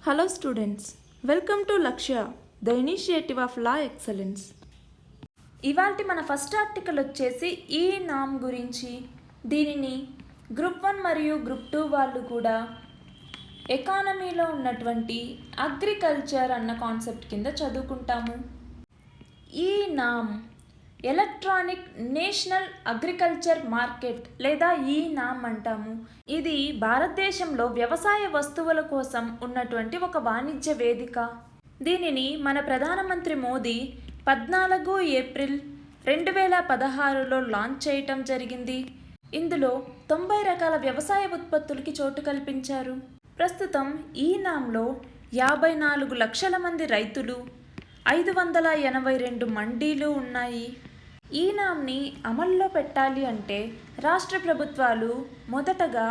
Hello students, welcome to Lakshya, the initiative of Law Excellence. ఇవాల్టి మన first article వచ్చేసి ఈ నామ్ గురించి. దీనిని గ్రూప్ 1 మరియు గ్రూప్ 2 వాళ్ళు కూడా ఎకానమీలో ఉన్నటువంటి అగ్రికల్చర్ అన్న కాన్సెప్ట్ కింద చదువుకుంటాము. ఈ నామ్ ఎలక్ట్రానిక్ నేషనల్ అగ్రికల్చర్ మార్కెట్ లేదా ఈ నామ్ అంటాము. ఇది భారతదేశంలో వ్యవసాయ వస్తువుల కోసం ఉన్నటువంటి ఒక వాణిజ్య వేదిక. దీనిని మన ప్రధానమంత్రి మోదీ 14 ఏప్రిల్ 2016లో లాంచ్ చేయటం జరిగింది. ఇందులో 90 రకాల వ్యవసాయ ఉత్పత్తులకి చోటు కల్పించారు. ప్రస్తుతం ఈ నామ్లో 54 లక్షల మంది రైతులు, 582 మండీలు ఉన్నాయి. ఈ నామ్ని అమల్లో పెట్టాలి అంటే రాష్ట్ర ప్రభుత్వాలు మొదటగా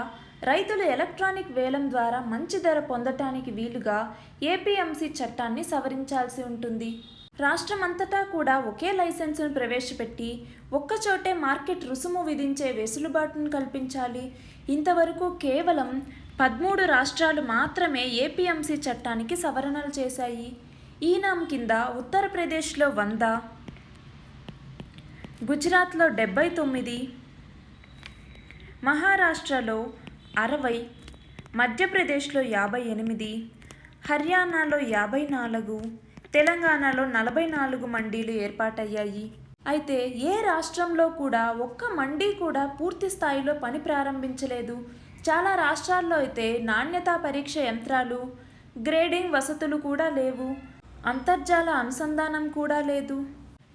రైతులు ఎలక్ట్రానిక్ వేలం ద్వారా మంచి ధర పొందటానికి వీలుగా ఏపీఎంసీ చట్టాన్ని సవరించాల్సి ఉంటుంది. రాష్ట్రమంతటా కూడా ఒకే లైసెన్సును ప్రవేశపెట్టి ఒక్కచోటే మార్కెట్ రుసుము విధించే వెసులుబాటును కల్పించాలి. ఇంతవరకు కేవలం 13 రాష్ట్రాలు మాత్రమే ఏపీఎంసీ చట్టానికి సవరణలు చేశాయి. ఈ నామ్ కింద ఉత్తరప్రదేశ్లో 100, గుజరాత్లో 79, మహారాష్ట్రలో 60, మధ్యప్రదేశ్లో 58, హర్యానాలో 54, తెలంగాణలో 44 మండీలు ఏర్పాటయ్యాయి. అయితే ఏ రాష్ట్రంలో కూడా ఒక్క మండీ కూడా పూర్తి స్థాయిలో పని ప్రారంభించలేదు. చాలా రాష్ట్రాల్లో అయితే నాణ్యతా పరీక్ష యంత్రాలు, గ్రేడింగ్ వసతులు కూడా లేవు. అంతర్జాల అనుసంధానం కూడా లేదు.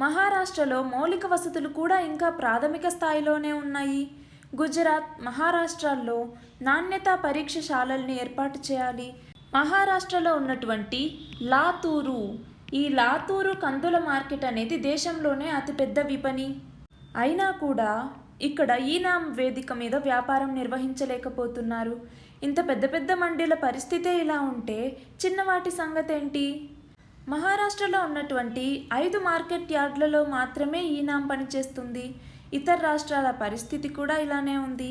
మహారాష్ట్రలో మౌలిక వసతులు కూడా ఇంకా ప్రాథమిక స్థాయిలోనే ఉన్నాయి. గుజరాత్, మహారాష్ట్రల్లో నాణ్యతా పరీక్షశాలల్ని ఏర్పాటు చేయాలి. మహారాష్ట్రలో ఉన్నటువంటి లాతూరు, ఈ లాతూరు కందుల మార్కెట్ అనేది దేశంలోనే అతిపెద్ద విపణి. అయినా కూడా ఇక్కడ ఈ నామ్ వేదిక మీద వ్యాపారం నిర్వహించలేకపోతున్నారు. ఇంత పెద్ద పెద్ద మండీల పరిస్థితే ఇలా ఉంటే చిన్నవాటి సంగతి ఏంటి? మహారాష్ట్రలో ఉన్నటువంటి 5 మార్కెట్ యార్డులలో మాత్రమే ఈ నామ్ పనిచేస్తుంది. ఇతర రాష్ట్రాల పరిస్థితి కూడా ఇలానే ఉంది.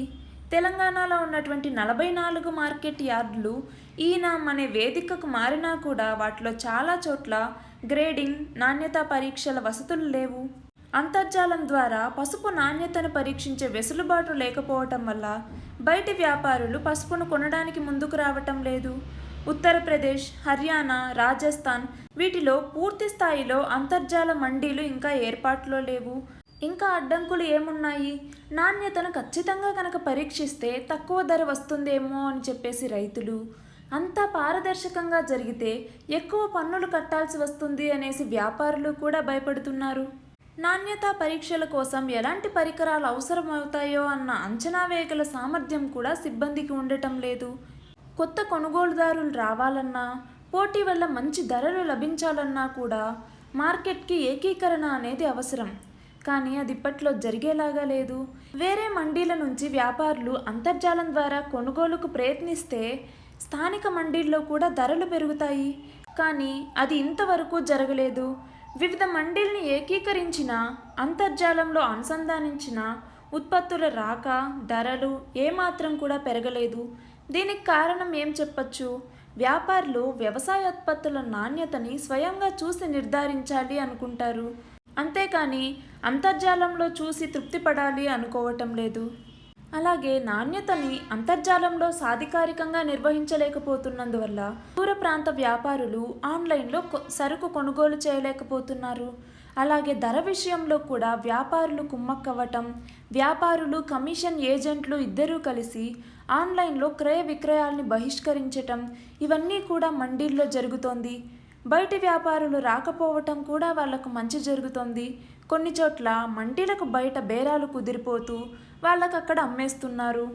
తెలంగాణలో ఉన్నటువంటి 44 మార్కెట్ యార్డులు ఈ నామ్ అనే వేదికకు మారినా కూడా వాటిలో చాలా చోట్ల గ్రేడింగ్, నాణ్యతా పరీక్షల వసతులు లేవు. అంతర్జాలం ద్వారా పసుపు నాణ్యతను పరీక్షించే వెసులుబాటు లేకపోవటం వల్ల బయటి వ్యాపారులు పసుపును కొనడానికి ముందుకు రావటం లేదు. ఉత్తరప్రదేశ్, హర్యానా, రాజస్థాన్ వీటిలో పూర్తి స్థాయిలో అంతర్జాల మండీలు ఇంకా ఏర్పాటులో లేవు. ఇంకా అడ్డంకులు ఏమున్నాయి? నాణ్యతను ఖచ్చితంగా కనుక పరీక్షిస్తే తక్కువ ధర వస్తుందేమో అని చెప్పేసి రైతులు, అంతా పారదర్శకంగా జరిగితే ఎక్కువ పన్నులు కట్టాల్సి వస్తుంది అనేసి వ్యాపారులు కూడా భయపడుతున్నారు. నాణ్యతా పరీక్షల కోసం ఎలాంటి పరికరాలు అవసరమవుతాయో అన్న అంచనా వేయగల సామర్థ్యం కూడా సిబ్బందికి ఉండటం లేదు. కొత్త కొనుగోలుదారులు రావాలన్నా, పోటీ వల్ల మంచి ధరలు లభించాలన్నా కూడా మార్కెట్కి ఏకీకరణ అనేది అవసరం. కానీ అది ఇప్పట్లో జరిగేలాగా లేదు. వేరే మండీల నుంచి వ్యాపారులు అంతర్జాలం ద్వారా కొనుగోలుకు ప్రయత్నిస్తే స్థానిక మండీల్లో కూడా ధరలు పెరుగుతాయి. కానీ అది ఇంతవరకు జరగలేదు. వివిధ మండీల్ని ఏకీకరించిన, అంతర్జాలంలో అనుసంధానించిన ఉత్పత్తుల రాక, ధరలు ఏమాత్రం కూడా పెరగలేదు. దీనికి కారణం ఏం చెప్పచ్చు? వ్యాపారులు వ్యవసాయ ఉత్పత్తుల నాణ్యతని స్వయంగా చూసి నిర్ధారించాలి అనుకుంటారు. అంతేకాని అంతర్జాలంలో చూసి తృప్తి పడాలి అనుకోవటం లేదు. అలాగే నాణ్యతని అంతర్జాలంలో సాధికారికంగా నిర్వహించలేకపోతున్నందువల్ల దూర ప్రాంత వ్యాపారులు ఆన్లైన్లో సరుకు కొనుగోలు చేయలేకపోతున్నారు. అలాగే ధర విషయంలో కూడా వ్యాపారులు కుమ్మక్కవ్వటం, వ్యాపారులు, కమిషన్ ఏజెంట్లు ఇద్దరూ కలిసి ఆన్లైన్లో క్రయ విక్రయాల్ని బహిష్కరించటం, ఇవన్నీ కూడా మండీల్లో జరుగుతోంది. బయటి వ్యాపారులు రాకపోవటం కూడా వాళ్లకు మంచి జరుగుతోంది. కొన్ని చోట్ల మండీలకు బయట బేరాలు కుదిరిపోతూ వాళ్ళకు అక్కడ అమ్మేస్తున్నారు.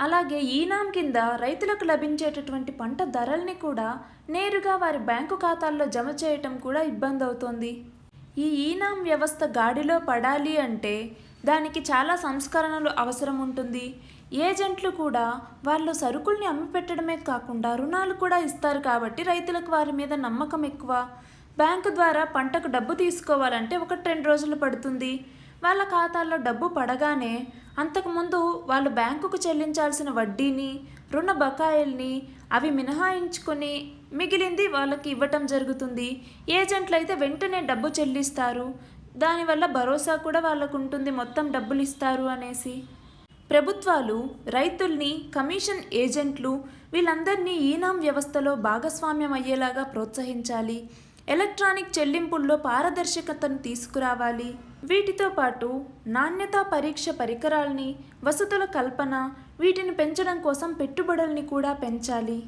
అలాగే ఈ నామ్ కింద రైతులకు లభించేటటువంటి పంట ధరల్ని కూడా నేరుగా వారి బ్యాంకు ఖాతాల్లో జమ చేయటం కూడా ఇబ్బంది అవుతోంది. ఈ నామ్ వ్యవస్థ గాడిలో పడాలి అంటే దానికి చాలా సంస్కరణలు అవసరం ఉంటుంది. ఏజెంట్లు కూడా వాళ్ళు సరుకుల్ని అమ్మి పెట్టడమే కాకుండా రుణాలు కూడా ఇస్తారు కాబట్టి రైతులకు వారి మీద నమ్మకం ఎక్కువ. బ్యాంకు ద్వారా పంటకు డబ్బు తీసుకోవాలంటే 1-2 రోజులు పడుతుంది. వాళ్ళ ఖాతాల్లో డబ్బు పడగానే అంతకుముందు వాళ్ళు బ్యాంకుకు చెల్లించాల్సిన వడ్డీని, రుణ బకాయిల్ని అవి మినహాయించుకొని మిగిలింది వాళ్ళకి ఇవ్వటం జరుగుతుంది. ఏజెంట్లు అయితే వెంటనే డబ్బు చెల్లిస్తారు. దానివల్ల భరోసా కూడా వాళ్ళకు ఉంటుంది, మొత్తం డబ్బులు ఇస్తారు అనేసి. ప్రభుత్వాలు రైతుల్ని, కమిషన్ ఏజెంట్లు వీళ్ళందరినీ ఈనాం వ్యవస్థలో భాగస్వామ్యం అయ్యేలాగా ప్రోత్సహించాలి. ఎలక్ట్రానిక్ చెల్లింపుల్లో పారదర్శకతను తీసుకురావాలి. వీటితో పాటు నాణ్యతా పరీక్ష పరికరాల్ని, వసతుల కల్పన వీటిని పెంచడం కోసం పెట్టుబడుల్ని కూడా పెంచాలి.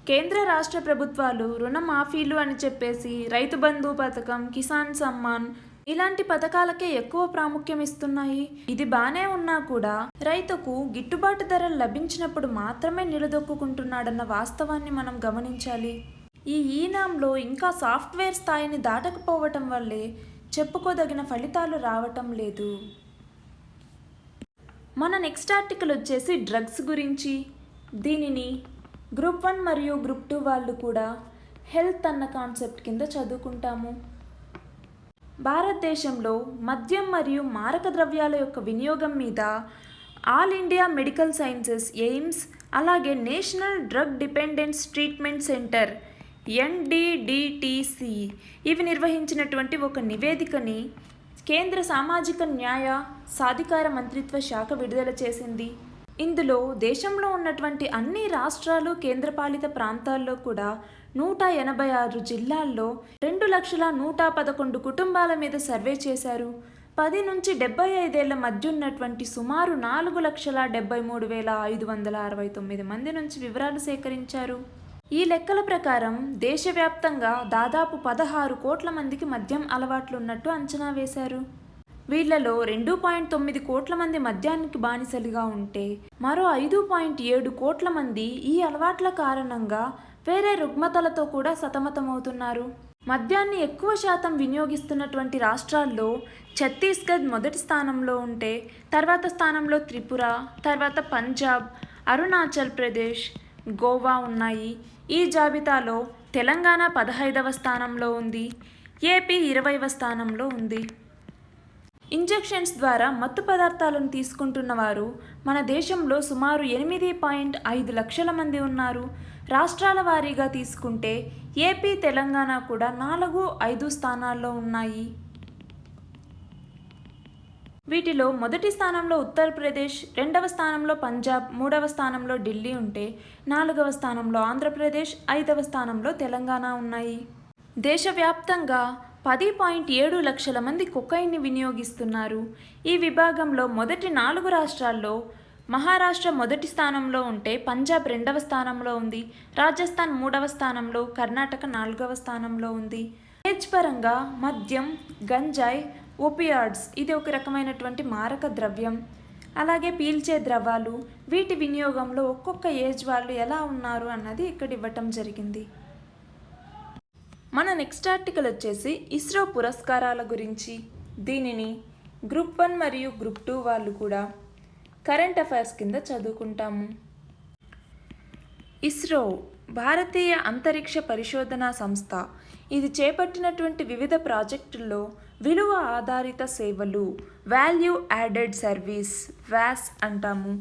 కేంద్ర రాష్ట్ర ప్రభుత్వాలు రుణమాఫీలు అని చెప్పేసి రైతు బంధు పథకం, కిసాన్ సమ్మాన్ ఇలాంటి పథకాలకే ఎక్కువ ప్రాముఖ్యం ఇస్తున్నాయి. ఇది బానే ఉన్నా కూడా రైతుకు గిట్టుబాటు ధరలు లభించినప్పుడు మాత్రమే నిలదొక్కుంటున్నాడన్న వాస్తవాన్ని మనం గమనించాలి. ఈ ఈనాంలో ఇంకా సాఫ్ట్వేర్ స్థాయిని దాటకపోవటం వల్లే చెప్పుకోదగిన ఫలితాలు రావటం లేదు. మన నెక్స్ట్ ఆర్టికల్ వచ్చేసి డ్రగ్స్ గురించి. దీనిని గ్రూప్ 1 మరియు గ్రూప్ 2 వాళ్ళు కూడా హెల్త్ అన్న కాన్సెప్ట్ కింద చదువుకుంటాము. భారతదేశంలో మద్యం మరియు మారక ద్రవ్యాల యొక్క వినియోగం మీద All India Medical Sciences AIIMS, అలాగే National Drug Dependence Treatment Centre NDDTC ఇవి నిర్వహించినటువంటి ఒక నివేదికని కేంద్ర సామాజిక న్యాయ సాధికార మంత్రిత్వ శాఖ విడుదల చేసింది. ఇందులో దేశంలో ఉన్నటువంటి అన్ని రాష్ట్రాలు, కేంద్రపాలిత ప్రాంతాల్లో కూడా 186 జిల్లాల్లో 2,111 కుటుంబాల మీద సర్వే చేశారు. 10 నుంచి 75 ఏళ్ల మధ్య ఉన్నటువంటి సుమారు 4,73,569 మంది నుంచి వివరాలు సేకరించారు. ఈ లెక్కల ప్రకారం దేశవ్యాప్తంగా దాదాపు 16 కోట్ల మందికి మద్యం అలవాట్లున్నట్టు అంచనా వేశారు. వీళ్లలో 2.9 కోట్ల మంది మద్యానికి బానిసలుగా ఉంటే మరో 5.7 కోట్ల మంది ఈ అలవాట్ల కారణంగా వేరే రుగ్మతలతో కూడా సతమతమవుతున్నారు. మద్యాన్ని ఎక్కువ శాతం వినియోగిస్తున్నటువంటి రాష్ట్రాల్లో ఛత్తీస్గఢ్ మొదటి స్థానంలో ఉంటే తర్వాత స్థానంలో త్రిపుర, తర్వాత పంజాబ్, అరుణాచల్ ప్రదేశ్, గోవా ఉన్నాయి. ఈ జాబితాలో తెలంగాణ 15వ స్థానంలో ఉంది. ఏపీ 20వ స్థానంలో ఉంది. ఇంజెక్షన్స్ ద్వారా మత్తు పదార్థాలను తీసుకుంటున్న వారు మన దేశంలో సుమారు 8.5 లక్షల మంది ఉన్నారు. రాష్ట్రాల వారీగా తీసుకుంటే ఏపీ, తెలంగాణ కూడా 4, 5 స్థానాల్లో ఉన్నాయి. వీటిలో మొదటి స్థానంలో ఉత్తరప్రదేశ్, 2వ స్థానంలో పంజాబ్, 3వ స్థానంలో ఢిల్లీ ఉంటే 4వ స్థానంలో ఆంధ్రప్రదేశ్, 5వ స్థానంలో తెలంగాణ ఉన్నాయి. దేశవ్యాప్తంగా 10.7 లక్షల మంది కొకైన్ని వినియోగిస్తున్నారు. ఈ విభాగంలో మొదటి 4 రాష్ట్రాల్లో మహారాష్ట్ర మొదటి స్థానంలో ఉంటే పంజాబ్ 2వ స్థానంలో ఉంది, రాజస్థాన్ 3వ స్థానంలో, కర్ణాటక 4వ స్థానంలో ఉంది. ఏజ్ పరంగా మద్యం, గంజాయి, ఓపియాడ్స్ ఇది ఒక రకమైనటువంటి మారక ద్రవ్యం. అలాగే పీల్చే ద్రవాలు వీటి వినియోగంలో ఒక్కొక్క ఏజ్ వాళ్ళు ఎలా ఉన్నారు అన్నది ఇక్కడ ఇవ్వటం జరిగింది. మన నెక్స్ట్ ఆర్టికల్ వచ్చేసి ఇస్రో పురస్కారాల గురించి. దీనిని గ్రూప్ 1 మరియు గ్రూప్ 2 వాళ్ళు కూడా కరెంట్ అఫైర్స్ కింద చదువుకుంటాము. ఇస్రో భారతీయ అంతరిక్ష పరిశోధనా సంస్థ. ఇది చేపట్టినటువంటి వివిధ ప్రాజెక్టుల్లో విలువ ఆధారిత సేవలు, వాల్యూ యాడెడ్ సర్వీస్, వాస్ అంటాము.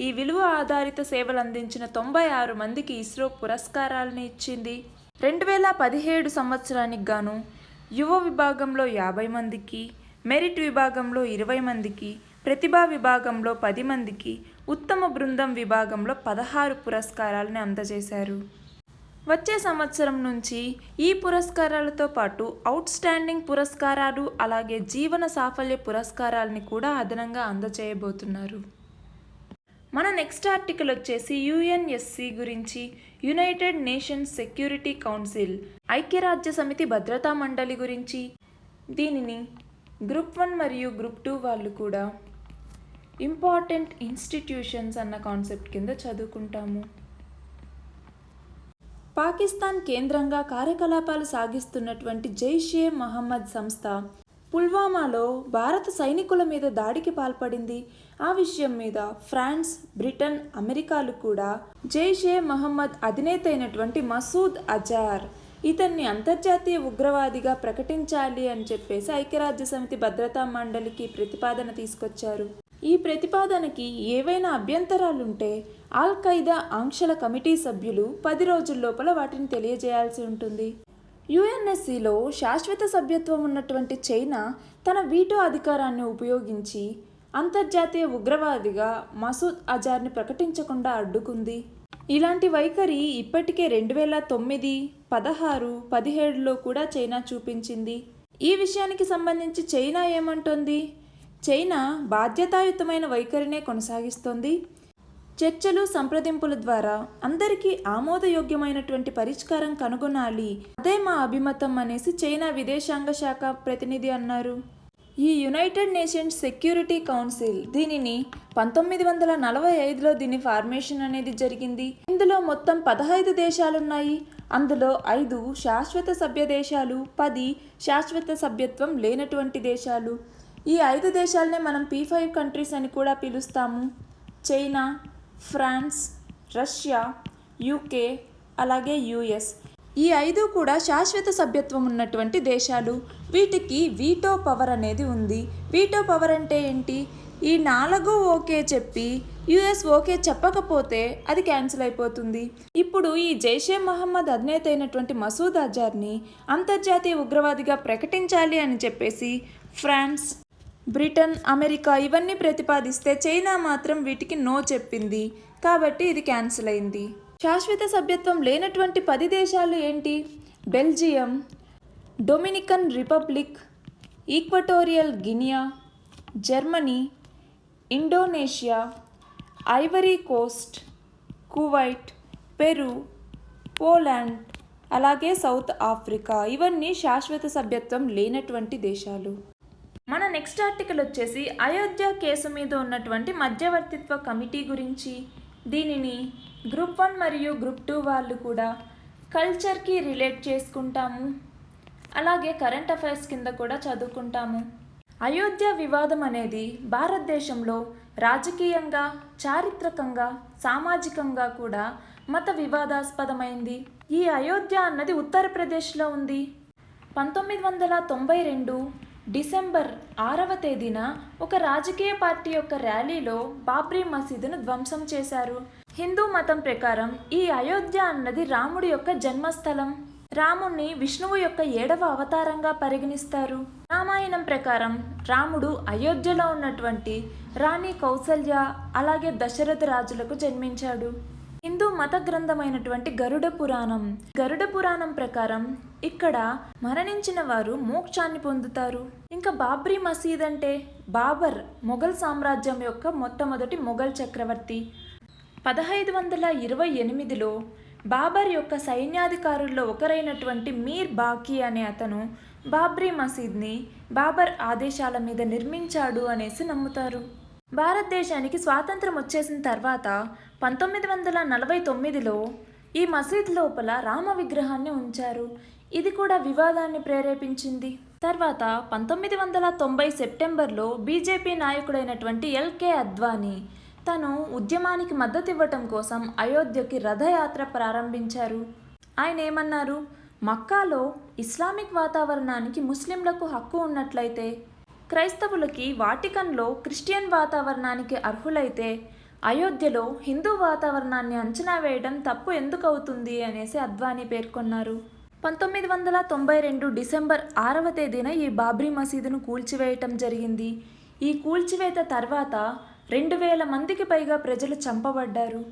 ఈ విలువ ఆధారిత సేవలు అందించిన 96 మందికి ఇస్రో పురస్కారాలను ఇచ్చింది. 2017 సంవత్సరానికి గాను యువ విభాగంలో 50 మందికి, మెరిట్ విభాగంలో 20 మందికి, ప్రతిభా విభాగంలో 10 మందికి, ఉత్తమ బృందం విభాగంలో 16 పురస్కారాలను అందజేశారు. వచ్చే సంవత్సరం నుంచి ఈ పురస్కారాలతో పాటు అవుట్ స్టాండింగ్ పురస్కారాలు, అలాగే జీవన సాఫల్య పురస్కారాలని కూడా అదనంగా అందజేయబోతున్నారు. మన నెక్స్ట్ ఆర్టికల్ వచ్చేసి UNSC గురించి. యునైటెడ్ నేషన్స్ సెక్యూరిటీ కౌన్సిల్, ఐక్యరాజ్య సమితి భద్రతా మండలి గురించి. దీనిని గ్రూప్ 1 మరియు గ్రూప్ 2 వాళ్ళు కూడా ఇంపార్టెంట్ ఇన్స్టిట్యూషన్స్ అన్న కాన్సెప్ట్ కింద చదువుకుంటాము. పాకిస్తాన్ కేంద్రంగా కార్యకలాపాలు సాగిస్తున్నటువంటి జైషే మహమ్మద్ సంస్థ పుల్వామాలో భారత సైనికుల మీద దాడికి పాల్పడింది. ఆ విషయం మీద ఫ్రాన్స్, బ్రిటన్, అమెరికాలు కూడా జైషే మహమ్మద్ అధినేత అయినటువంటి మసూద్ అజార్ ఇతన్ని అంతర్జాతీయ ఉగ్రవాదిగా ప్రకటించాలి అని చెప్పేసి ఐక్యరాజ్య సమితి భద్రతా మండలికి ప్రతిపాదన తీసుకొచ్చారు. ఈ ప్రతిపాదనకి ఏవైనా అభ్యంతరాలుంటే ఆల్ ఖైదా ఆంక్షల కమిటీ సభ్యులు 10 రోజుల లోపల వాటిని తెలియజేయాల్సి ఉంటుంది. యుఎన్ఎస్సిలో శాశ్వత సభ్యత్వం ఉన్నటువంటి చైనా తన వీటో అధికారాన్ని ఉపయోగించి అంతర్జాతీయ ఉగ్రవాదిగా మసూద్ అజార్ని ప్రకటించకుండా అడ్డుకుంది. ఇలాంటి వైఖరి ఇప్పటికే 2009, 16, 17లో కూడా చైనా చూపించింది. ఈ విషయానికి సంబంధించి చైనా ఏమంటోంది? చైనా బాధ్యతాయుతమైన వైఖరినే కొనసాగిస్తోంది. చర్చలు, సంప్రదింపుల ద్వారా అందరికీ ఆమోదయోగ్యమైనటువంటి పరిష్కారం కనుగొనాలి, అదే మా అభిమతం అనేసి చైనా విదేశాంగ శాఖ ప్రతినిధి అన్నారు. ఈ యునైటెడ్ నేషన్స్ సెక్యూరిటీ కౌన్సిల్ దీనిని 1945లో దీని ఫార్మేషన్ అనేది జరిగింది. ఇందులో మొత్తం 15 దేశాలున్నాయి. అందులో 5 శాశ్వత సభ్య దేశాలు, 10 శాశ్వత సభ్యత్వం లేనటువంటి దేశాలు. ఈ 5 దేశాలనే మనం P5 కంట్రీస్ అని కూడా పిలుస్తాము. చైనా, ఫ్రాన్స్, రష్యా, యూకే, అలాగే యుఎస్. ఈ 5 కూడా శాశ్వత సభ్యత్వం ఉన్నటువంటి దేశాలు. వీటికి వీటో పవర్ అనేది ఉంది. వీటో పవర్ అంటే ఏంటి? ఈ 4 ఓకే చెప్పి యుఎస్ ఓకే చెప్పకపోతే అది క్యాన్సిల్ అయిపోతుంది. ఇప్పుడు ఈ జైషే మహమ్మద్ అధినేత అయినటువంటి మసూద్ అజార్ని అంతర్జాతీయ ఉగ్రవాదిగా ప్రకటించాలి అని చెప్పేసి ఫ్రాన్స్, బ్రిటన్, అమెరికా ఇవన్నీ ప్రతిపాదిస్తే చైనా మాత్రం వీటికి నో చెప్పింది. కాబట్టి ఇది క్యాన్సిల్ అయింది. శాశ్వత సభ్యత్వం లేనటువంటి 10 దేశాలు ఏంటి? Belgium, Dominican republic, equatorial Guinea, Germany, Indonesia, Ivory Coast, Kuwait, Peru, Poland, అలాగే సౌత్ ఆఫ్రికా. ఇవన్నీ శాశ్వత సభ్యత్వం లేనటువంటి దేశాలు. మన నెక్స్ట్ ఆర్టికల్ వచ్చేసి అయోధ్య కేసు మీద ఉన్నటువంటి మధ్యవర్తిత్వ కమిటీ గురించి. దీనిని గ్రూప్ 1 మరియు గ్రూప్ 2 వాళ్ళు కూడా కల్చర్కి రిలేట్ చేసుకుంటాము, అలాగే కరెంట్ అఫైర్స్ కింద కూడా చదువుకుంటాము. అయోధ్య వివాదం అనేది భారతదేశంలో రాజకీయంగా, చారిత్రకంగా, సామాజికంగా కూడా మత వివాదాస్పదమైంది. ఈ అయోధ్య అన్నది ఉత్తరప్రదేశ్లో ఉంది. 1992 డిసెంబర్ 6వ తేదీన ఒక రాజకీయ పార్టీ యొక్క ర్యాలీలో బాబ్రీ మసీదును ధ్వంసం చేశారు. హిందూ మతం ప్రకారం ఈ అయోధ్య అన్నది రాముడి యొక్క జన్మస్థలం. రాముణ్ణి విష్ణువు యొక్క 7వ అవతారంగా పరిగణిస్తారు. రామాయణం ప్రకారం రాముడు అయోధ్యలో ఉన్నటువంటి రాణి కౌసల్య, అలాగే దశరథ రాజులకు జన్మించాడు. హిందూ మత గ్రంథమైనటువంటి గరుడ పురాణం ప్రకారం ఇక్కడ మరణించిన వారు మోక్షాన్ని పొందుతారు. ఇంకా బాబ్రీ మసీద్ అంటే బాబర్ మొఘల్ సామ్రాజ్యం యొక్క మొట్టమొదటి మొఘల్ చక్రవర్తి. 1528లో బాబర్ యొక్క సైన్యాధికారుల్లో ఒకరైనటువంటి మీర్ బాకీ అనే అతను బాబ్రీ మసీద్ని బాబర్ ఆదేశాల మీద నిర్మించాడు అనేసి నమ్ముతారు. భారతదేశానికి స్వాతంత్రం వచ్చేసిన తర్వాత 1949లో ఈ మసీద్ లోపల రామ విగ్రహాన్ని ఉంచారు. ఇది కూడా వివాదాన్ని ప్రేరేపించింది. తర్వాత 1990 సెప్టెంబర్లో బీజేపీ నాయకుడైనటువంటి ఎల్కే అద్వానీ తను ఉద్యమానికి మద్దతు ఇవ్వటం కోసం అయోధ్యకి రథయాత్ర ప్రారంభించారు. ఆయన ఏమన్నారు? మక్కాలో ఇస్లామిక్ వాతావరణానికి ముస్లింలకు హక్కు ఉన్నట్లయితే, క్రైస్తవులకి వాటికన్లో క్రిస్టియన్ వాతావరణానికి అర్హులైతే, అయోధ్యలో హిందూ వాతావరణాన్ని అంచనా వేయడం తప్పు ఎందుకు అవుతుంది అనేసి అద్వానీ పేర్కొన్నారు. 1992 డిసెంబర్ 6వ తేదీన ఈ బాబ్రీ మసీదును కూల్చివేయటం జరిగింది. ఈ కూల్చివేత తర్వాత 2000 మందికి పైగా ప్రజలు చంపబడ్డారు.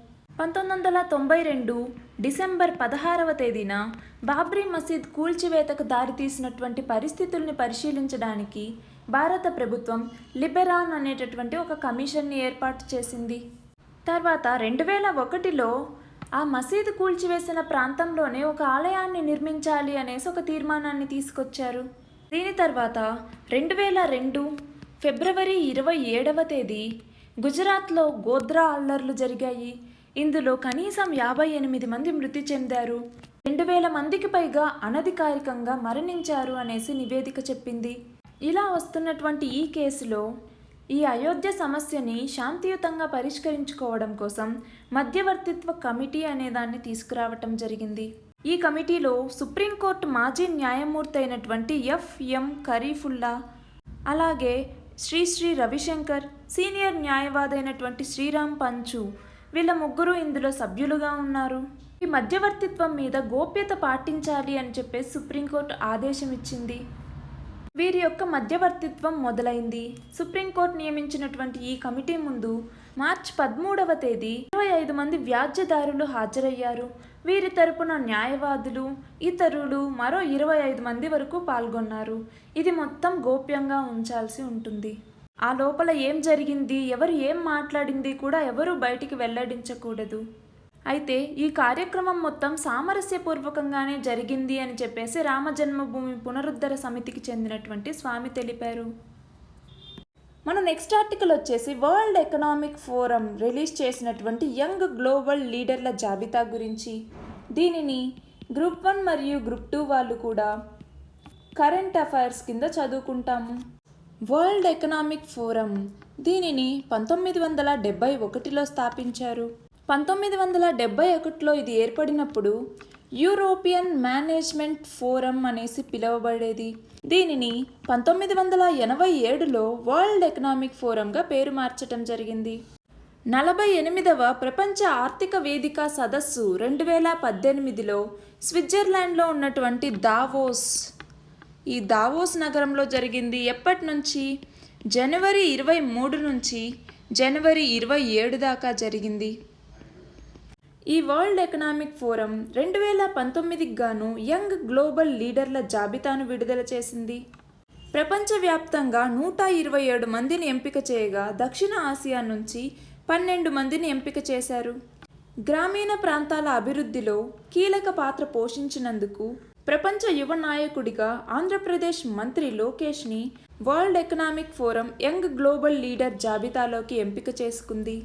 1992 డిసెంబర్ 16వ తేదీన బాబ్రీ మసీద్ కూల్చివేతకు దారితీసినటువంటి పరిస్థితుల్ని పరిశీలించడానికి భారత ప్రభుత్వం లిబెరాన్ అనేటటువంటి ఒక కమిషన్ని ఏర్పాటు చేసింది. తర్వాత 2001లో ఆ మసీదు కూల్చివేసిన ప్రాంతంలోనే ఒక ఆలయాన్ని నిర్మించాలి అనేసి ఒక తీర్మానాన్ని తీసుకొచ్చారు. దీని తర్వాత 2002 ఫిబ్రవరి 27వ తేదీ గుజరాత్లో గోధ్రా అల్లర్లు జరిగాయి. ఇందులో కనీసం 58 మంది మృతి చెందారు. 2000 మందికి పైగా అనధికారికంగా మరణించారు అనేసి నివేదిక చెప్పింది. ఇలా వస్తున్నటువంటి ఈ కేసులో ఈ అయోధ్య సమస్యని శాంతియుతంగా పరిష్కరించుకోవడం కోసం మధ్యవర్తిత్వ కమిటీ అనే దాన్ని తీసుకురావటం జరిగింది. ఈ కమిటీలో సుప్రీంకోర్టు మాజీ న్యాయమూర్తి అయినటువంటి ఎఫ్ఎం కరీఫుల్లా, అలాగే శ్రీ రవిశంకర్, సీనియర్ న్యాయవాది అయినటువంటి శ్రీరామ్ పంచు, వీళ్ళ ముగ్గురు ఇందులో సభ్యులుగా ఉన్నారు. ఈ మధ్యవర్తిత్వం మీద గోప్యత పాటించాలి అని చెప్పేసి సుప్రీంకోర్టు ఆదేశం ఇచ్చింది. వీరి యొక్క మధ్యవర్తిత్వం మొదలైంది. సుప్రీంకోర్టు నియమించినటువంటి ఈ కమిటీ ముందు మార్చి 13వ తేదీ 25 మంది వ్యాజ్యదారులు హాజరయ్యారు. వీరి తరపున న్యాయవాదులు, ఇతరులు మరో 25 మంది వరకు పాల్గొన్నారు. ఇది మొత్తం గోప్యంగా ఉంచాల్సి ఉంటుంది. ఆ లోపల ఏం జరిగింది, ఎవరు ఏం మాట్లాడింది కూడా ఎవరు బయటికి వెల్లడించకూడదు. అయితే ఈ కార్యక్రమం మొత్తం సామరస్యపూర్వకంగానే జరిగింది అని చెప్పేసి రామజన్మభూమి పునరుద్ధర సమితికి చెందినటువంటి స్వామి తెలిపారు. మన నెక్స్ట్ ఆర్టికల్ వచ్చేసి వరల్డ్ ఎకనామిక్ ఫోరం రిలీజ్ చేసినటువంటి యంగ్ గ్లోబల్ లీడర్ల జాబితా గురించి. దీనిని గ్రూప్ 1 మరియు గ్రూప్ 2 వాళ్ళు కూడా కరెంట్ అఫైర్స్ కింద చదువుకుంటాము. వరల్డ్ ఎకనామిక్ ఫోరం దీనిని 1971లో స్థాపించారు. 1971లో ఇది ఏర్పడినప్పుడు యూరోపియన్ మేనేజ్మెంట్ ఫోరం అనేసి పిలువబడేది. దీనిని 1987లో వరల్డ్ ఎకనామిక్ ఫోరంగా పేరు మార్చడం జరిగింది. 48వ ప్రపంచ ఆర్థిక వేదిక సదస్సు 2018లో స్విట్జర్లాండ్లో ఉన్నటువంటి ఈ దావోస్ నగరంలో జరిగింది. ఎప్పటి నుంచి? జనవరి 23 నుంచి జనవరి 27 దాకా జరిగింది. ఈ వరల్డ్ ఎకనామిక్ ఫోరం 2019కి గాను యంగ్ గ్లోబల్ లీడర్ల జాబితాను విడుదల చేసింది. ప్రపంచవ్యాప్తంగా 127 మందిని ఎంపిక చేయగా దక్షిణ ఆసియా నుంచి 12 మందిని ఎంపిక చేశారు. గ్రామీణ ప్రాంతాల అభివృద్ధిలో కీలక పాత్ర పోషించినందుకు ప్రపంచ యువ నాయకుడిగా ఆంధ్రప్రదేశ్ మంత్రి లోకేష్ని World Economic Forum Young Global Leader జాబితాలోకి ఎంపిక చేసుకుంది.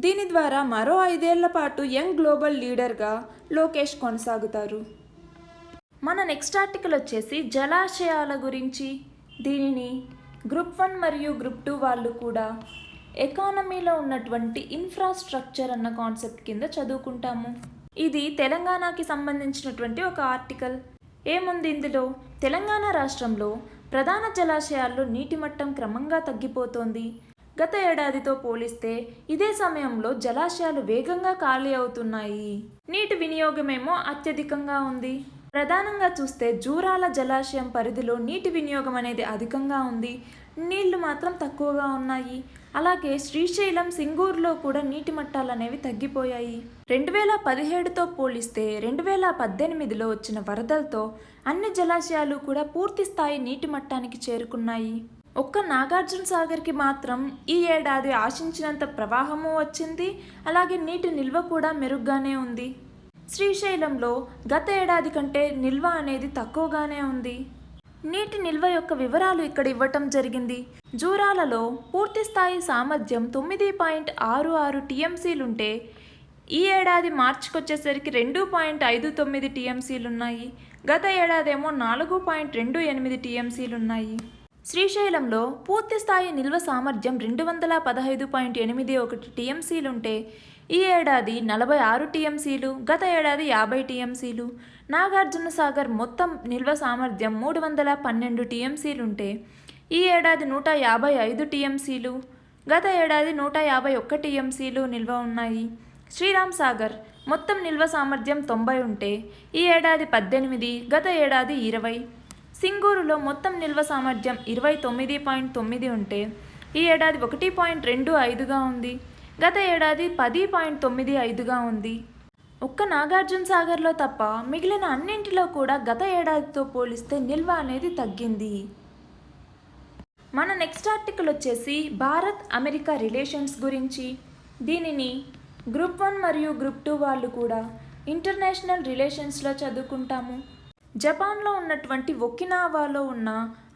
దీని ద్వారా మరో 5 ఏళ్ల పాటు యంగ్ గ్లోబల్ లీడర్గా లోకేష్ కొనసాగుతారు. మన నెక్స్ట్ ఆర్టికల్ వచ్చేసి జలాశయాల గురించి. దీనిని గ్రూప్ 1 మరియు గ్రూప్ 2 వాళ్ళు కూడా ఎకానమీలో ఉన్నటువంటి ఇన్ఫ్రాస్ట్రక్చర్ అన్న కాన్సెప్ట్ కింద చదువుకుంటాము. ఇది తెలంగాణకి సంబంధించినటువంటి ఒక ఆర్టికల్. ఏముంది ఇందులో? తెలంగాణ రాష్ట్రంలో ప్రధాన జలాశయాల్లో నీటి మట్టం క్రమంగా తగ్గిపోతోంది. గత ఏడాదితో పోలిస్తే ఇదే సమయంలో జలాశయాలు వేగంగా ఖాళీ అవుతున్నాయి. నీటి వినియోగమేమో అత్యధికంగా ఉంది. ప్రధానంగా చూస్తే జూరాల జలాశయం పరిధిలో నీటి వినియోగం అనేది అధికంగా ఉంది, నీళ్లు మాత్రం తక్కువగా ఉన్నాయి. అలాగే శ్రీశైలం, సింగూరులో కూడా నీటి మట్టాలు అనేవి తగ్గిపోయాయి. 2017తో పోలిస్తే 2018లో వచ్చిన వరదలతో అన్ని జలాశయాలు కూడా పూర్తి స్థాయి నీటి మట్టానికి చేరుకున్నాయి. ఒక్క నాగార్జున సాగర్కి మాత్రం ఈ ఏడాది ఆశించినంత ప్రవాహము వచ్చింది. అలాగే నీటి నిల్వ కూడా మెరుగ్గానే ఉంది. శ్రీశైలంలో గత ఏడాది కంటే నిల్వ అనేది తక్కువగానే ఉంది. నీటి నిల్వ యొక్క వివరాలు ఇక్కడ ఇవ్వటం జరిగింది. జూరాలలో పూర్తి స్థాయి సామర్థ్యం 9.66 టీఎంసీలుంటే ఈ ఏడాది మార్చికి వచ్చేసరికి 2.59 టీఎంసీలున్నాయి. గత ఏడాదేమో 4.28 టీఎంసీలున్నాయి. శ్రీశైలంలో పూర్తి స్థాయి నిల్వ సామర్థ్యం 215.81 టీఎంసీలుంటే ఈ ఏడాది 46 టీఎంసీలు, గత ఏడాది 50 టీఎంసీలు. నాగార్జున సాగర్ మొత్తం నిల్వ సామర్థ్యం 312 టీఎంసీలుంటే ఈ ఏడాది 155 టీఎంసీలు, గత ఏడాది 151 టీఎంసీలు నిల్వ ఉన్నాయి. శ్రీరామ్ సాగర్ మొత్తం నిల్వ సామర్థ్యం 90 ఉంటే ఈ ఏడాది 18, గత ఏడాది 20. సింగూరులో మొత్తం నిల్వ సామర్థ్యం 29.9 ఉంటే ఈ ఏడాది 1.25గా ఉంది, గత ఏడాది 10.95గా ఉంది. ఒక్క నాగార్జున సాగర్లో తప్ప మిగిలిన అన్నింటిలో కూడా గత ఏడాదితో పోలిస్తే నిల్వ అనేది తగ్గింది. మన నెక్స్ట్ ఆర్టికల్ వచ్చేసి భారత్ అమెరికా రిలేషన్స్ గురించి. దీనిని గ్రూప్ 1 మరియు గ్రూప్ 2 వాళ్ళు కూడా ఇంటర్నేషనల్ రిలేషన్స్లో చదువుకుంటాము. జపాన్లో ఉన్నటువంటి ఒకినావాలో ఉన్న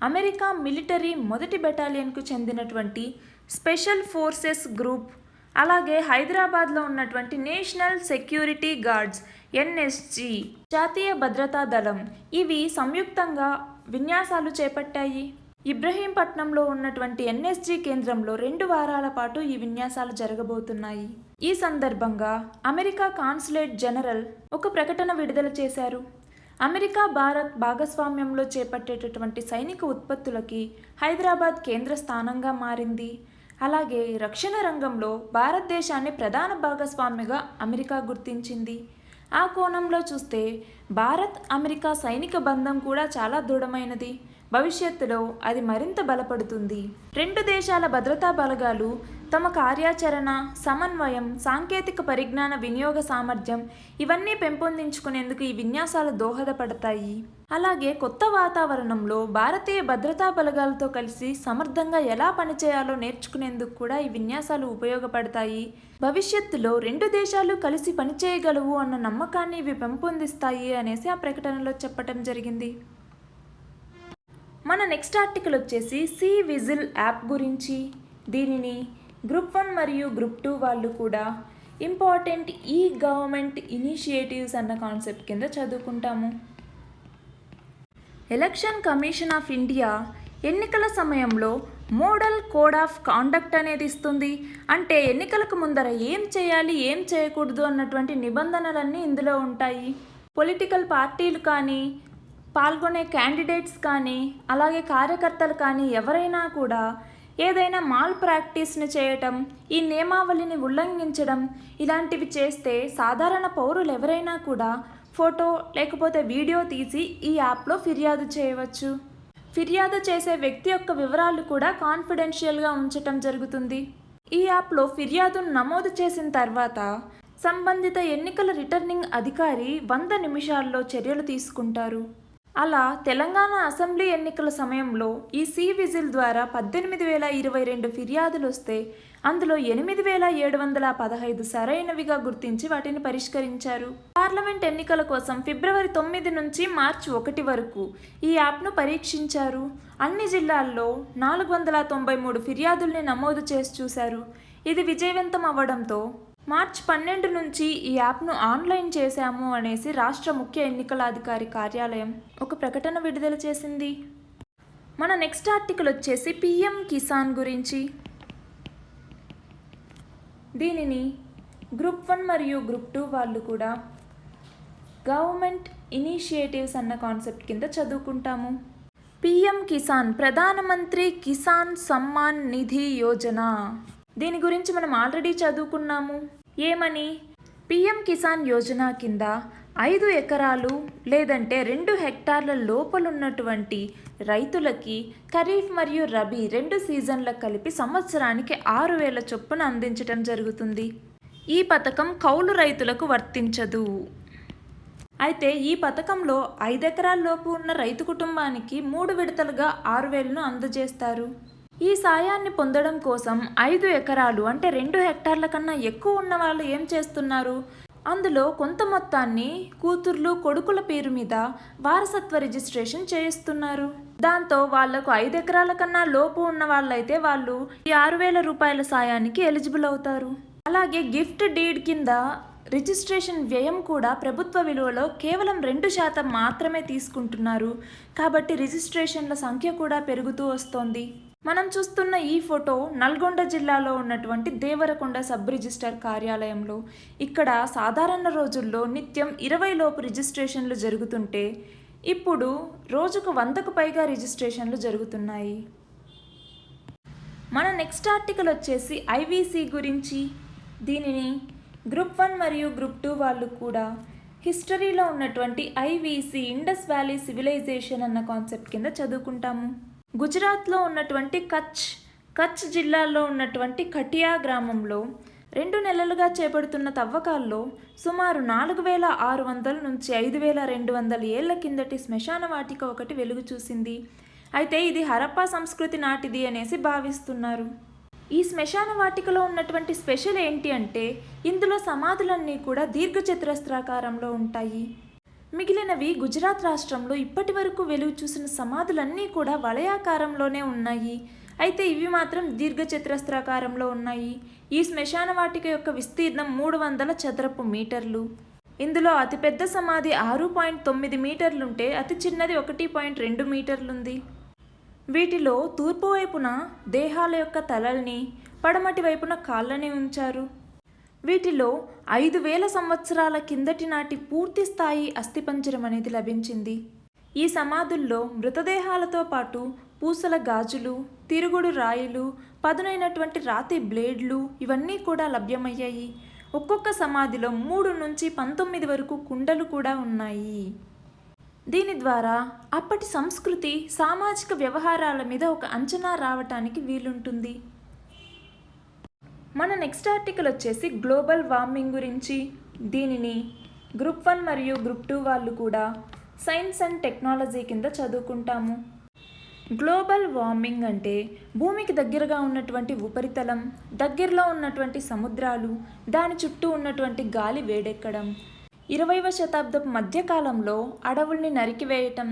అమెరికా మిలిటరీ 1వ బెటాలియన్కు చెందినటువంటి స్పెషల్ ఫోర్సెస్ గ్రూప్, అలాగే హైదరాబాద్లో ఉన్నటువంటి నేషనల్ సెక్యూరిటీ గార్డ్స్ ఎన్ఎస్జి జాతీయ భద్రతా దళం ఇవి సంయుక్తంగా విన్యాసాలు చేపట్టాయి. ఇబ్రహీంపట్నంలో ఉన్నటువంటి ఎన్ఎస్జి కేంద్రంలో 2 వారాల పాటు ఈ విన్యాసాలు జరగబోతున్నాయి. ఈ సందర్భంగా అమెరికా కాన్సులేట్ జనరల్ ఒక ప్రకటన విడుదల చేశారు. అమెరికా భారత్ భాగస్వామ్యంలో చేపట్టేటటువంటి సైనిక ఉత్పత్తులకి హైదరాబాద్ కేంద్ర స్థానంగా మారింది. అలాగే రక్షణ రంగంలో భారతదేశాన్ని ప్రధాన భాగస్వామిగా అమెరికా గుర్తించింది. ఆ కోణంలో చూస్తే భారత్ అమెరికా సైనిక బంధం కూడా చాలా దృఢమైనది. భవిష్యత్తులో అది మరింత బలపడుతుంది. రెండు దేశాల భద్రతా బలగాలు తమ కార్యాచరణ, సమన్వయం, సాంకేతిక పరిజ్ఞాన వినియోగ సామర్థ్యం ఇవన్నీ పెంపొందించుకునేందుకు ఈ విన్యాసాలు దోహదపడతాయి. అలాగే కొత్త వాతావరణంలో భారతీయ భద్రతా బలగాలతో కలిసి సమర్థంగా ఎలా పనిచేయాలో నేర్చుకునేందుకు కూడా ఈ విన్యాసాలు ఉపయోగపడతాయి. భవిష్యత్తులో రెండు దేశాలు కలిసి పనిచేయగలవు అన్న నమ్మకాన్ని ఇవి పెంపొందిస్తాయి అనేసి ఆ ప్రకటనలో చెప్పడం జరిగింది. మన నెక్స్ట్ ఆర్టికల్ వచ్చేసి సీ విజిల్ యాప్ గురించి. దీనిని గ్రూప్ 1 మరియు గ్రూప్ 2 వాళ్ళు కూడా ఇంపార్టెంట్ ఈ గవర్నమెంట్ ఇనిషియేటివ్స్ అన్న కాన్సెప్ట్ కింద చదువుకుంటాము. ఎలక్షన్ కమిషన్ ఆఫ్ ఇండియా ఎన్నికల సమయంలో మోడల్ కోడ్ ఆఫ్ కాండక్ట్ అనేది ఇస్తుంది. అంటే ఎన్నికలకు ముందర ఏం చేయాలి, ఏం చేయకూడదు అన్నటువంటి నిబంధనలన్నీ ఇందులో ఉంటాయి. పొలిటికల్ పార్టీలు కానీ, పాల్గొనే క్యాండిడేట్స్ కానీ, అలాగే కార్యకర్తలు కానీ ఎవరైనా కూడా ఏదైనా మాల్ ప్రాక్టీస్ని చేయటం, ఈ నియమావళిని ఉల్లంఘించడం ఇలాంటివి చేస్తే సాధారణ పౌరులు ఎవరైనా కూడా ఫోటో లేకపోతే వీడియో తీసి ఈ యాప్లో ఫిర్యాదు చేయవచ్చు. ఫిర్యాదు చేసే వ్యక్తి యొక్క వివరాలు కూడా కాన్ఫిడెన్షియల్గా ఉంచటం జరుగుతుంది. ఈ యాప్లో ఫిర్యాదును నమోదు చేసిన తర్వాత సంబంధిత ఎన్నికల రిటర్నింగ్ అధికారి 100 నిమిషాల్లో చర్యలు తీసుకుంటారు. అలా తెలంగాణ అసెంబ్లీ ఎన్నికల సమయంలో ఈ సీ విజిల్ ద్వారా 18,022 ఫిర్యాదులు వస్తే అందులో 8,715 సరైనవిగా గుర్తించి వాటిని పరిష్కరించారు. పార్లమెంట్ ఎన్నికల కోసం ఫిబ్రవరి 9 నుంచి మార్చి 1 వరకు ఈ యాప్ను పరీక్షించారు. అన్ని జిల్లాల్లో 493 ఫిర్యాదుల్ని నమోదు చేసి చూశారు. ఇది విజయవంతం అవ్వడంతో మార్చి 12 నుంచి ఈ యాప్ను ఆన్లైన్ చేశాము అనేసి రాష్ట్ర ముఖ్య ఎన్నికల అధికారి కార్యాలయం ఒక ప్రకటన విడుదల చేసింది. మన నెక్స్ట్ ఆర్టికల్ వచ్చేసి పిఎం కిసాన్ గురించి. దీనిని గ్రూప్ 1 మరియు గ్రూప్ 2 వాళ్ళు కూడా గవర్నమెంట్ ఇనిషియేటివ్స్ అన్న కాన్సెప్ట్ కింద చదువుకుంటాము. పిఎం కిసాన్ ప్రధానమంత్రి కిసాన్ సమ్మాన్ నిధి యోజన. దీని గురించి మనం ఆల్రెడీ చదువుకున్నాము. ఏమని? పిఎం కిసాన్ యోజన కింద 5 ఎకరాలు లేదంటే 2 హెక్టార్ల లోపలున్నటువంటి రైతులకి ఖరీఫ్ మరియు రబీ 2 సీజన్లకు కలిపి సంవత్సరానికి 6,000 చొప్పున అందించడం జరుగుతుంది. ఈ పథకం కౌలు రైతులకు వర్తించదు. అయితే ఈ పథకంలో 5 ఎకరాల లోపు ఉన్న రైతు కుటుంబానికి 3 విడతలుగా 6,000ను అందజేస్తారు. ఈ సాయాన్ని పొందడం కోసం 5 ఎకరాలు అంటే 2 హెక్టార్ల కన్నా ఎక్కువ ఉన్న వాళ్ళు ఏం చేస్తున్నారు? అందులో కొంత మొత్తాన్ని కూతుర్లు, కొడుకుల పేరు మీద వారసత్వ రిజిస్ట్రేషన్ చేయిస్తున్నారు. దాంతో వాళ్లకు 5 ఎకరాల కన్నా లోపు ఉన్న వాళ్ళైతే వాళ్ళు ఈ 6,000 రూపాయల సాయానికి ఎలిజిబుల్ అవుతారు. అలాగే గిఫ్ట్ డీడ్ కింద రిజిస్ట్రేషన్ వ్యయం కూడా ప్రభుత్వ విలువలో కేవలం 2% మాత్రమే తీసుకుంటున్నారు. కాబట్టి రిజిస్ట్రేషన్ల సంఖ్య కూడా పెరుగుతూ వస్తోంది. మనం చూస్తున్న ఈ ఫోటో నల్గొండ జిల్లాలో ఉన్నటువంటి దేవరకొండ సబ్ రిజిస్టర్ కార్యాలయంలో. ఇక్కడ సాధారణ రోజుల్లో నిత్యం 20 లోపు రిజిస్ట్రేషన్లు జరుగుతుంటే ఇప్పుడు రోజుకు 100కు పైగా రిజిస్ట్రేషన్లు జరుగుతున్నాయి. మన నెక్స్ట్ ఆర్టికల్ వచ్చేసి ఐవీసీ గురించి. దీనిని గ్రూప్ 1 మరియు గ్రూప్ 2 వాళ్ళు కూడా హిస్టరీలో ఉన్నటువంటి ఐవీసీ ఇండస్ వ్యాలీ సివిలైజేషన్ అన్న కాన్సెప్ట్ కింద చదువుకుంటాము. గుజరాత్లో ఉన్నటువంటి కచ్ జిల్లాలో ఉన్నటువంటి కటియా గ్రామంలో 2 నెలలుగా చేపడుతున్న తవ్వకాల్లో సుమారు 4,600 నుంచి 5,200 ఏళ్ల కిందటి శ్మశాన వాటిక ఒకటి వెలుగు చూసింది. అయితే ఇది హరప్పా సంస్కృతి నాటిది అనేసి భావిస్తున్నారు. ఈ శ్మశాన వాటికలో ఉన్నటువంటి స్పెషల్ ఏంటి అంటే ఇందులో సమాధులన్నీ కూడా దీర్ఘచతురస్రాకారంలో ఉంటాయి. మిగిలినవి గుజరాత్ రాష్ట్రంలో ఇప్పటి వరకు వెలుగు చూసిన సమాధులన్నీ కూడా వలయాకారంలోనే ఉన్నాయి. అయితే ఇవి మాత్రం దీర్ఘచతురస్రాకారంలో ఉన్నాయి. ఈ శ్మశాన వాటిక యొక్క విస్తీర్ణం 300 చదరపు మీటర్లు. ఇందులో అతిపెద్ద సమాధి 6.9 మీటర్లుంటే అతి చిన్నది 1.2 మీటర్లుంది. వీటిలో తూర్పు వైపున దేహాల యొక్క తలల్ని, పడమటి వైపున కాళ్ళని ఉంచారు. వీటిలో 5,000 సంవత్సరాల కిందటి నాటి పూర్తి స్థాయి అస్థిపంజరం అనేది లభించింది. ఈ సమాధుల్లో మృతదేహాలతో పాటు పూసల గాజులు, తిరుగుడు రాయిలు, పదునైనటువంటి రాతి బ్లేడ్లు ఇవన్నీ కూడా లభ్యమయ్యాయి. ఒక్కొక్క సమాధిలో 3 నుంచి 19 వరకు కుండలు కూడా ఉన్నాయి. దీని ద్వారా అప్పటి సంస్కృతి, సామాజిక వ్యవహారాల మీద ఒక అంచనా రావటానికి వీలుంటుంది. మన నెక్స్ట్ ఆర్టికల్ వచ్చేసి గ్లోబల్ వార్మింగ్ గురించి. దీనిని గ్రూప్ 1 మరియు గ్రూప్ 2 వాళ్ళు కూడా సైన్స్ అండ్ టెక్నాలజీ కింద చదువుకుంటాము. గ్లోబల్ వార్మింగ్ అంటే భూమికి దగ్గరగా ఉన్నటువంటి ఉపరితలం, దగ్గరలో ఉన్నటువంటి సముద్రాలు, దాని చుట్టూ ఉన్నటువంటి గాలి వేడెక్కడం, 20వ శతాబ్దపు మధ్యకాలంలో అడవుల్ని నరికివేయటం,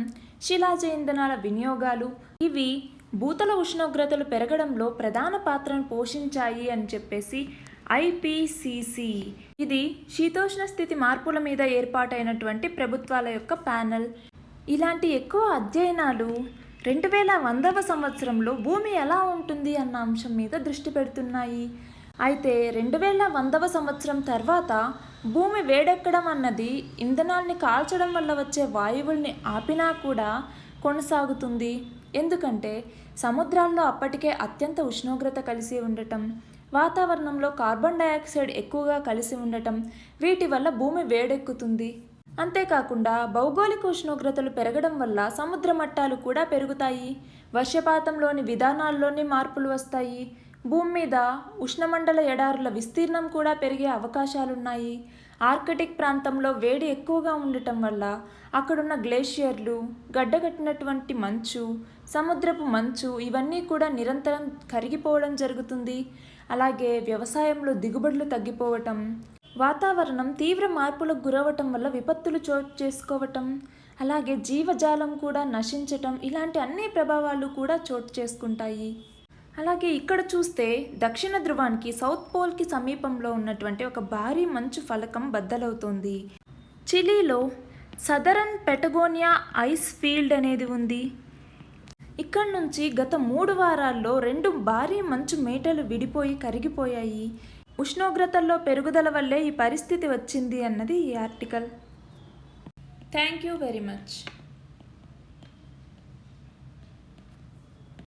శిలాజ ఇంధనాల వినియోగాలు ఇవి భూతల ఉష్ణోగ్రతలు పెరగడంలో ప్రధాన పాత్రను పోషించాయి అని చెప్పేసి ఐపీసీసీ, ఇది శీతోష్ణ స్థితి మార్పుల మీద ఏర్పాటైనటువంటి ప్రభుత్వాల యొక్క ప్యానెల్. ఇలాంటి ఎక్కువ అధ్యయనాలు 2100వ సంవత్సరంలో భూమి ఎలా ఉంటుంది అన్న అంశం మీద దృష్టి పెడుతున్నాయి. అయితే 2100వ సంవత్సరం తర్వాత భూమి వేడెక్కడం అన్నది ఇంధనాల్ని కాల్చడం వల్ల వచ్చే వాయువుల్ని ఆపినా కూడా కొనసాగుతుంది. ఎందుకంటే సముద్రాల్లో అప్పటికే అత్యంత ఉష్ణోగ్రత కలిసి ఉండటం, వాతావరణంలో కార్బన్ డయాక్సైడ్ ఎక్కువగా కలిసి ఉండటం, వీటి వల్ల భూమి వేడెక్కుతుంది. అంతేకాకుండా భౌగోళిక ఉష్ణోగ్రతలు పెరగడం వల్ల సముద్ర మట్టాలు కూడా పెరుగుతాయి. వర్షపాతంలోని విధానాల్లోని మార్పులు వస్తాయి. భూమి మీద ఉష్ణమండల ఎడారుల విస్తీర్ణం కూడా పెరిగే అవకాశాలున్నాయి. ఆర్కిటిక్ ప్రాంతంలో వేడి ఎక్కువగా ఉండటం వల్ల అక్కడున్న గ్లేషియర్లు, గడ్డకట్టినటువంటి మంచు, సముద్రపు మంచు ఇవన్నీ కూడా నిరంతరం కరిగిపోవడం జరుగుతుంది. అలాగే వ్యవసాయంలో దిగుబడులు తగ్గిపోవటం, వాతావరణం తీవ్ర మార్పులకు గురవటం వల్ల విపత్తులు చోటు చేసుకోవటం, అలాగే జీవజాలం కూడా నశించటం, ఇలాంటి అన్ని ప్రభావాలు కూడా చోటు చేసుకుంటాయి. అలాగే ఇక్కడ చూస్తే దక్షిణ ధ్రువానికి, సౌత్ పోల్కి సమీపంలో ఉన్నటువంటి ఒక భారీ మంచు ఫలకం బద్దలవుతోంది. చిలీలో సదరన్ పెటగోనియా ఐస్ ఫీల్డ్ అనేది ఉంది. ఇక్కడ నుంచి గత 3 వారాల్లో 2 భారీ మంచు మేటలు విడిపోయి కరిగిపోయాయి. ఉష్ణోగ్రతల్లో పెరుగుదల వల్లే ఈ పరిస్థితి వచ్చింది అన్నది ఈ article. Thank you very much.